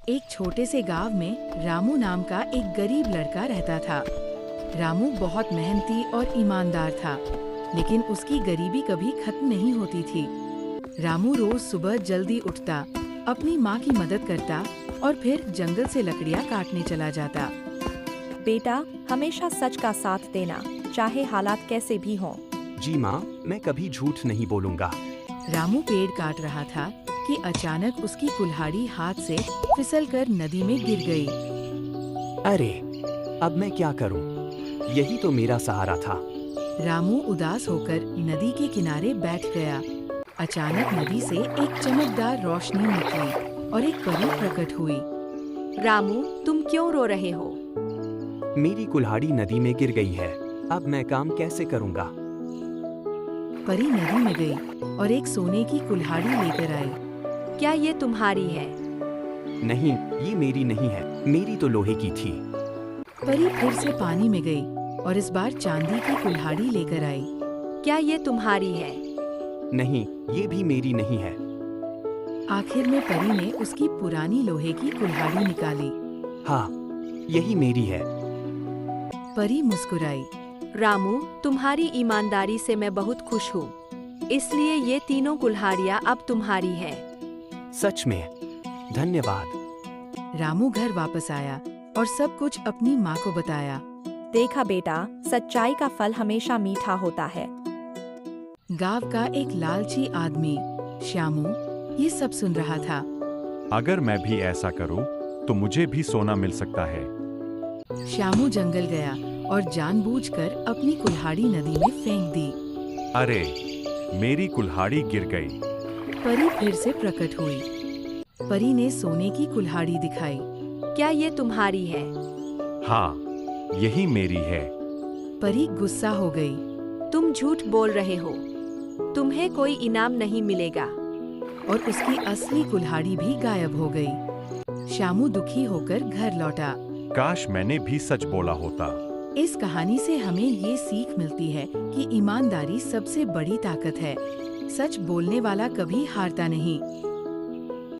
एक छोटे से गांव में रामू नाम का एक गरीब लड़का रहता था। रामू बहुत मेहनती और ईमानदार था, लेकिन उसकी गरीबी कभी खत्म नहीं होती थी। रामू रोज सुबह जल्दी उठता, अपनी माँ की मदद करता और फिर जंगल से लकड़ियाँ काटने चला जाता। बेटा, हमेशा सच का साथ देना, चाहे हालात कैसे भी हों। जी माँ, मैं कभी झूठ नहीं बोलूँगा। रामू पेड़ काट रहा था कि अचानक उसकी कुल्हाड़ी हाथ से फिसलकर नदी में गिर गई। अरे, अब मैं क्या करूँ? यही तो मेरा सहारा था। रामू उदास होकर नदी के किनारे बैठ गया। अचानक नदी से एक चमकदार रोशनी निकली और एक परी प्रकट हुई। रामू, तुम क्यों रो रहे हो? मेरी कुल्हाड़ी नदी में गिर गई है। अब मैं काम कैसे करूँगा? परी नदी में गई और एक सोने की कुल्हाड़ी लेकर आई। क्या ये तुम्हारी है? नहीं, ये मेरी नहीं है। मेरी तो लोहे की थी। परी फिर से पानी में गई और इस बार चांदी की कुल्हाड़ी लेकर आई। क्या ये तुम्हारी है? नहीं, ये भी मेरी नहीं है। आखिर में परी ने उसकी पुरानी लोहे की कुल्हाड़ी निकाली। हाँ, यही मेरी है। परी मुस्कुराई। रामू, तुम्हारी ईमानदारी से मैं बहुत खुश हूँ। इसलिए ये तीनों कुल्हाड़ियाँ अब तुम्हारी है। सच में, धन्यवाद। रामू घर वापस आया और सब कुछ अपनी माँ को बताया। देखा बेटा, सच्चाई का फल हमेशा मीठा होता है। गांव का एक लालची आदमी श्यामू ये सब सुन रहा था। अगर मैं भी ऐसा करूं, तो मुझे भी सोना मिल सकता है। श्यामू जंगल गया और जानबूझकर अपनी कुल्हाड़ी नदी में फेंक दी। अरे, मेरी कुल्हाड़ी गिर गई। परी फिर से प्रकट हुई। परी ने सोने की कुल्हाड़ी दिखाई। क्या ये तुम्हारी है? हाँ, यही मेरी है। परी गुस्सा हो गई। तुम झूठ बोल रहे हो। तुम्हें कोई इनाम नहीं मिलेगा। और उसकी असली कुल्हाड़ी भी गायब हो गई। श्यामू दुखी होकर घर लौटा। काश मैंने भी सच बोला होता। इस कहानी से हमें ये सीख मिलती है कि ईमानदारी सबसे बड़ी ताकत है। सच बोलने वाला कभी हारता नहीं।